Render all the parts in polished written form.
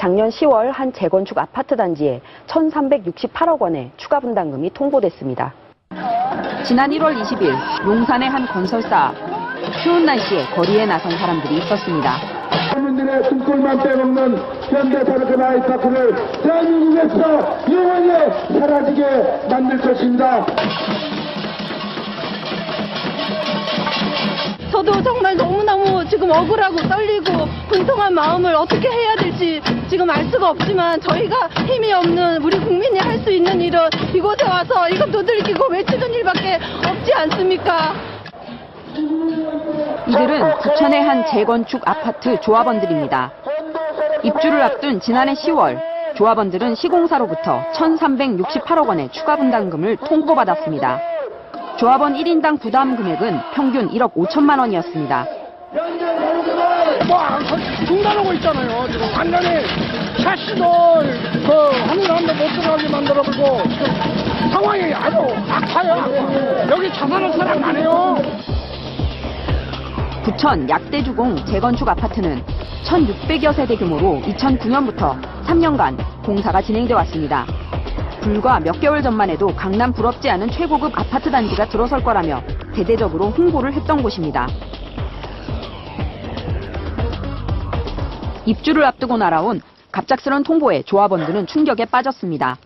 작년 10월 한 재건축 아파트 단지에 1,368억 원의 추가 분담금이 통보됐습니다. 지난 1월 20일 용산의 한 건설사 추운 날씨에 거리에 나선 사람들이 있었습니다. 국민들의 등골만 빼먹는 현대사르크 아이파크를 대한민국에서 영원히 사라지게 만들 것입니다. 저도 정말 너무너무 지금 억울하고 떨리고 분통한 마음을 어떻게 해야 될지 지금 알 수가 없지만 저희가 힘이 없는 우리 국민이 할 수 있는 일은 이곳에 와서 이거 두들기고 외치는 일밖에 없지 않습니까? 이들은 부천의 한 재건축 아파트 조합원들입니다. 입주를 앞둔 지난해 10월 조합원들은 시공사로부터 1,368억 원의 추가 분담금을 통보받았습니다. 조합원 1인당 부담 금액은 평균 1억 5천만 원이었습니다. 중단하고 있잖아요. 지금 완전히 샤시도 하는 사람도 못 들어가게 만들어버리고 상황이 아주 악화요. 여기 자살할 사람 안 해요. 부천 약대주공 재건축 아파트는 1,600여 세대 규모로 2009년부터 3년간 공사가 진행돼 왔습니다. 불과 몇 개월 전만 해도 강남 부럽지 않은 최고급 아파트 단지가 들어설 거라며 대대적으로 홍보를 했던 곳입니다. 입주를 앞두고 날아온 갑작스런 통보에 조합원들은 충격에 빠졌습니다.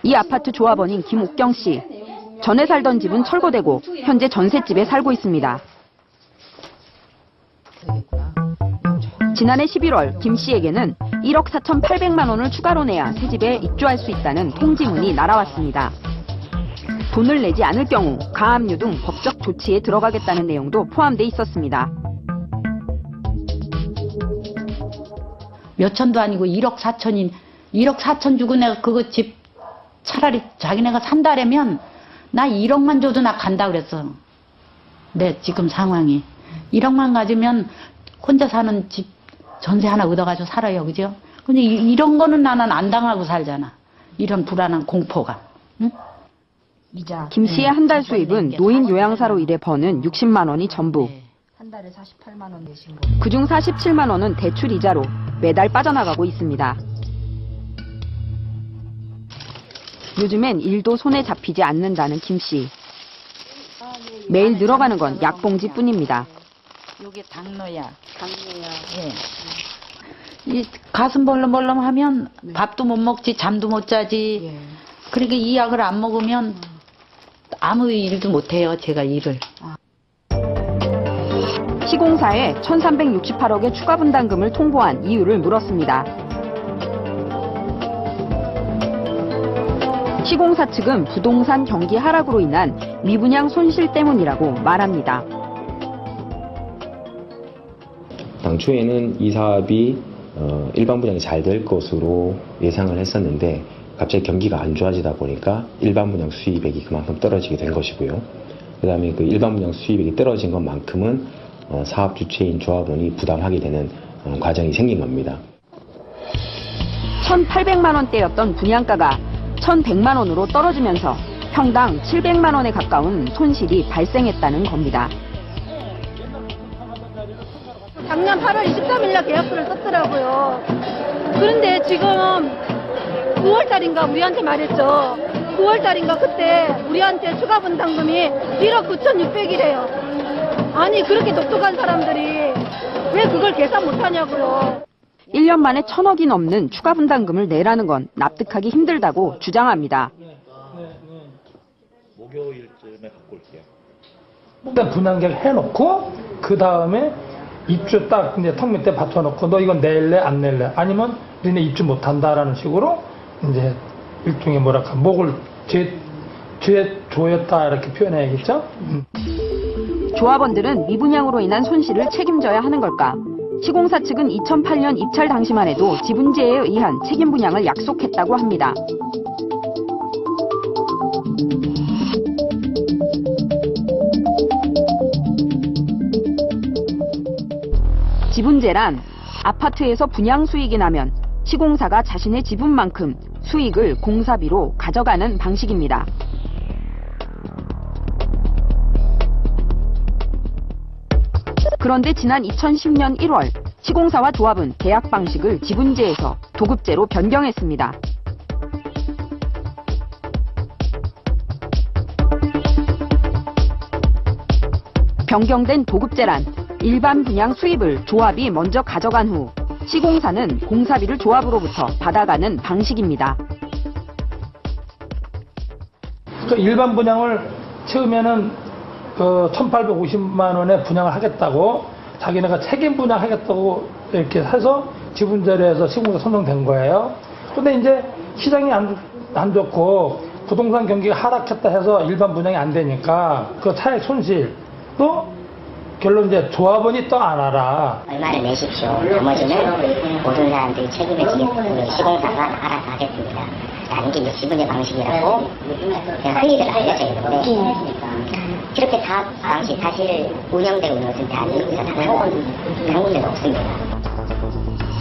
이 아파트 조합원인 김옥경 씨. 전에 살던 집은 철거되고 현재 전셋집에 살고 있습니다. 지난해 11월 김 씨에게는 1억 4,800만 원을 추가로 내야 새 집에 입주할 수 있다는 통지문이 날아왔습니다. 돈을 내지 않을 경우 가압류 등 법적 조치에 들어가겠다는 내용도 포함돼 있었습니다. 몇 천도 아니고 1억 4천인 1억 4천 주고 내가 그거 집 차라리 자기네가 산다라면 나 1억만 줘도 나 간다 그랬어. 내 지금 상황이 1억만 가지면 혼자 사는 집 전세 하나 얻어가지고 살아요, 그죠? 근데 이런 거는 나는 안 당하고 살잖아. 이런 불안한 공포가. 응? 김 씨의 한 달 수입은 노인 요양사로 일해 버는 60만 원이 전부. 한 달에 48만 원 내신 거. 그중 47만 원은 대출 이자로 매달 빠져나가고 있습니다. 요즘엔 일도 손에 잡히지 않는다는 김 씨. 매일 늘어가는 건 약봉지뿐입니다. 요게 당노야. 당노야. 예. 이 가슴 벌렁벌렁하면 밥도 못 먹지, 잠도 못 자지. 예. 그러니까 이 약을 안 먹으면 아무 일도 못 해요, 제가 일을. 시공사에 1,368억의 추가 분담금을 통보한 이유를 물었습니다. 시공사 측은 부동산 경기 하락으로 인한 미분양 손실 때문이라고 말합니다. 당초에는 이 사업이 일반 분양이 잘 될 것으로 예상을 했었는데 갑자기 경기가 안 좋아지다 보니까 일반 분양 수입액이 그만큼 떨어지게 된 것이고요. 그다음에 그 일반 분양 수입액이 떨어진 것만큼은 사업 주체인 조합원이 부담하게 되는 과정이 생긴 겁니다. 1,800만 원대였던 분양가가 1,100만 원으로 떨어지면서 평당 700만 원에 가까운 손실이 발생했다는 겁니다. 작년 8월 23일날 계약서를 썼더라고요. 그런데 지금 9월달인가 우리한테 말했죠. 9월달인가 그때 우리한테 추가 분담금이 1억 9,600이래요. 아니 그렇게 똑똑한 사람들이 왜 그걸 계산 못하냐고요. 1년 만에 1,000억이 넘는 추가 분담금을 내라는 건 납득하기 힘들다고 주장합니다. 목요일쯤에 갖고 올게요. 일단 분양 계획 해놓고 그 다음에 입주 딱 이제 턱 밑에 받쳐놓고 너 이건 낼래 안 낼래 아니면 너네 입주 못한다라는 식으로 이제 일종의 뭐랄까 목을 죄 조였다 이렇게 표현해야겠죠. 조합원들은 미분양으로 인한 손실을 책임져야 하는 걸까? 시공사 측은 2008년 입찰 당시만 해도 지분제에 의한 책임 분양을 약속했다고 합니다. 지분제란 아파트에서 분양 수익이 나면 시공사가 자신의 지분만큼 수익을 공사비로 가져가는 방식입니다. 그런데 지난 2010년 1월 시공사와 조합은 계약 방식을 지분제에서 도급제로 변경했습니다. 변경된 도급제란 일반 분양 수입을 조합이 먼저 가져간 후 시공사는 공사비를 조합으로부터 받아가는 방식입니다. 그 일반 분양을 처음에는 그 1,850만 원에 분양을 하겠다고 자기네가 책임 분양하겠다고 이렇게 해서 지분제로 해서 시공사 선정된 거예요. 근데 이제 시장이 안 좋고 부동산 경기가 하락했다 해서 일반 분양이 안 되니까 그 차액 손실도 결론 이제 조합원이 또 안 알아. 얼마를 내십시오. 나머지는 모든 사람들이 책임을 지겠습니다. 시공사가 알아서 하겠습니다. 라는 게 이제 지분제 방식이라고 그냥 흔히들 알려져 있는데 이렇게 사업 방식 사실 운영되고 있는 것은 대한민국에서 단 한 군데도 없습니다.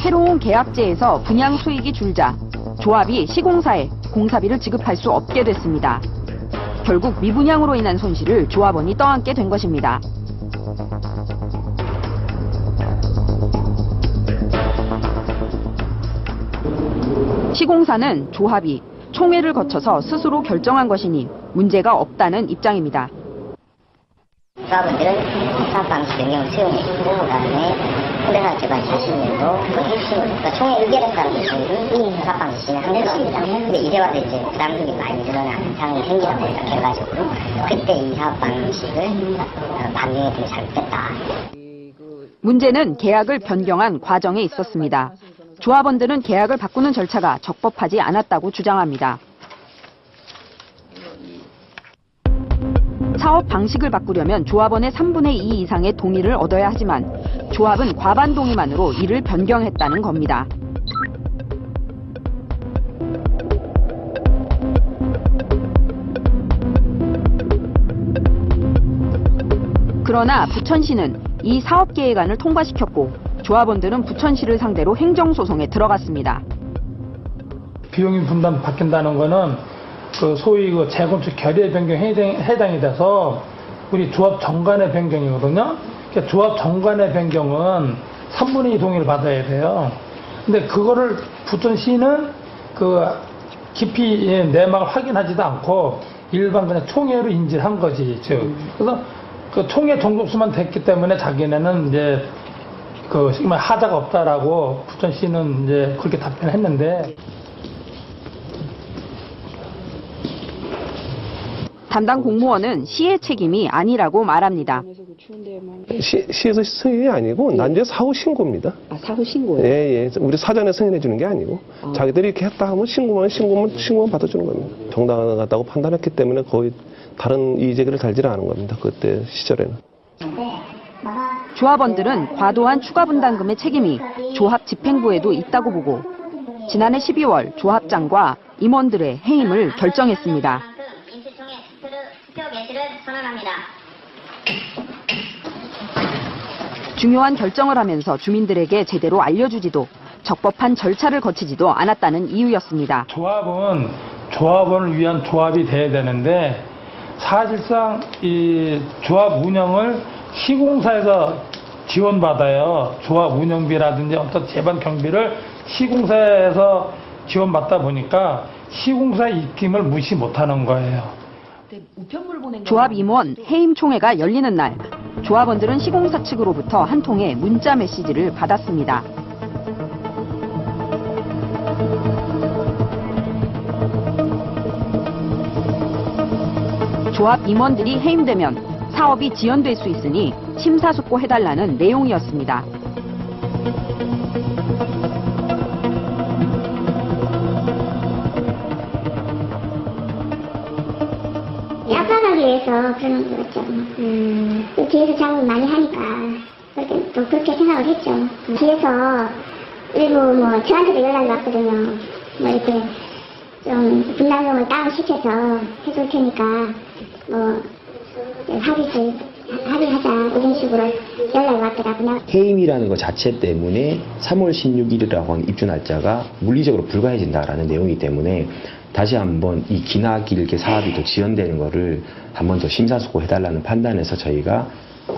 새로운 계약제에서 분양 수익이 줄자 조합이 시공사에 공사비를 지급할 수 없게 됐습니다. 결국 미분양으로 인한 손실을 조합원이 떠안게 된 것입니다. 시공사는 조합이 총회를 거쳐서 스스로 결정한 것이니 문제가 없다는 입장입니다. 조합원들은 사업 방식 변경을 수용했고 그다음에 현대사업 재관 40년도 그러니까 총회 의결에 따른 저희는 사업 방식 진행한 것입니다. 근데 이제 와서 이제 부담금이 많이 늘어나는 상황이 생기다 보니까 결과적으로 그때 이 사업 방식을 반영했던 게 잘못됐다. 문제는 계약을 변경한 과정에 있었습니다. 조합원들은 계약을 바꾸는 절차가 적법하지 않았다고 주장합니다. 사업 방식을 바꾸려면 조합원의 3분의 2 이상의 동의를 얻어야 하지만 조합은 과반 동의만으로 이를 변경했다는 겁니다. 그러나 부천시는 이 사업 계획안을 통과시켰고 조합원들은 부천시를 상대로 행정소송에 들어갔습니다. 비용이 분담 바뀐다는 거는 그 소위 그 재건축 결의 변경에 해당이 돼서 우리 조합 정관의 변경이거든요. 그러니까 조합 정관의 변경은 3분의 2 동의를 받아야 돼요. 근데 그거를 부천시는 그 깊이 내막을 확인하지도 않고 일반 그냥 총회로 인지를 한 거지. 즉 그래서 그 총회 종족수만 됐기 때문에 자기네는 이제 그 정말 하자가 없다라고 부천시는 이제 그렇게 답변했는데. 담당 공무원은 시의 책임이 아니라고 말합니다. 시에서 승인이 아니고 난주에 사후 신고입니다. 아, 사후 신고요? 예. 우리 사전에 승인해 주는 게 아니고 자기들이 이렇게 했다 하면 신고만 받아주는 겁니다. 정당하다고 판단했기 때문에 거의 다른 이의 제기를 달지는 않은 겁니다. 그때 시절에는. 조합원들은 과도한 추가 분담금의 책임이 조합 집행부에도 있다고 보고 지난해 12월 조합장과 임원들의 해임을 결정했습니다. 중요한 결정을 하면서 주민들에게 제대로 알려주지도 적법한 절차를 거치지도 않았다는 이유였습니다. 조합은 조합원을 위한 조합이 돼야 되는데 사실상 이 조합 운영을 시공사에서 지원받아요. 조합 운영비라든지 어떤 제반 경비를 시공사에서 지원받다 보니까 시공사의 입김을 무시 못하는 거예요. 조합 임원 해임 총회가 열리는 날 조합원들은 시공사 측으로부터 한 통의 문자 메시지를 받았습니다. 조합 임원들이 해임되면 사업이 지연될 수 있으니 심사숙고해달라는 내용이었습니다. 약화하기 위해서 그러는 거죠. 뒤에서 작업을 많이 하니까 또 그렇게 생각을 했죠. 뒤에서 일부 저한테도 연락이 왔거든요. 이렇게 좀 분담금을 다운시켜서 해줄 테니까 합의하자 이런 식으로 연락이 왔더라고요. 해임이라는 것 자체 때문에 3월 16일이라고 하는 입주 날짜가 물리적으로 불가해진다라는 내용이기 때문에 다시 한번 이 기나 길게 사업이 더 지연되는 거를 한번 더 심사숙고해달라는 판단에서 저희가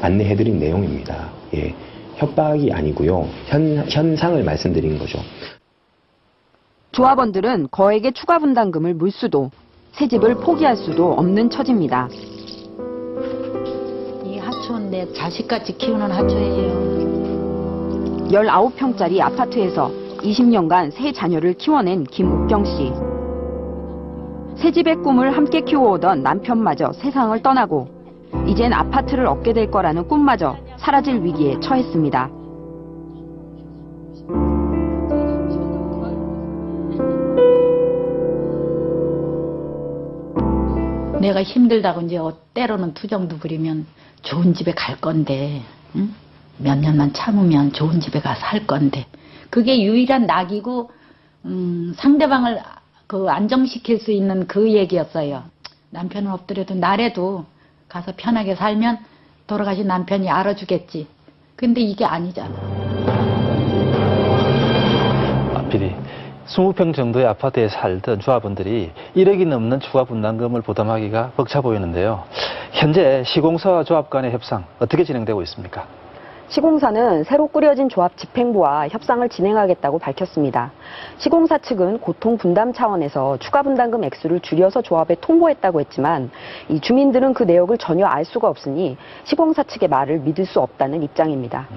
안내해드린 내용입니다. 예, 협박이 아니고요. 현상을 말씀드린 거죠. 조합원들은 거액의 추가 분담금을 물 수도 새 집을 포기할 수도 없는 처지입니다. 이 하초는 내 자식같이 키우는 하초예요. 19평짜리 아파트에서 20년간 세 자녀를 키워낸 김옥경 씨. 새 집의 꿈을 함께 키워오던 남편마저 세상을 떠나고 이젠 아파트를 얻게 될 거라는 꿈마저 사라질 위기에 처했습니다. 내가 힘들다고 이제 때로는 투정도 부리면 좋은 집에 갈 건데, 응? 몇 년만 참으면 좋은 집에 가서 살 건데, 그게 유일한 낙이고 상대방을 안정시킬 수 있는 그 얘기였어요. 남편은 없더라도 나라도 가서 편하게 살면 돌아가신 남편이 알아주겠지. 근데 이게 아니잖아. 비리 20평 정도의 아파트에 살던 조합원들이 1억이 넘는 추가 분담금을 부담하기가 벅차 보이는데요. 현재 시공사와 조합 간의 협상 어떻게 진행되고 있습니까? 시공사는 새로 꾸려진 조합 집행부와 협상을 진행하겠다고 밝혔습니다. 시공사 측은 고통 분담 차원에서 추가 분담금 액수를 줄여서 조합에 통보했다고 했지만 이 주민들은 그 내역을 전혀 알 수가 없으니 시공사 측의 말을 믿을 수 없다는 입장입니다.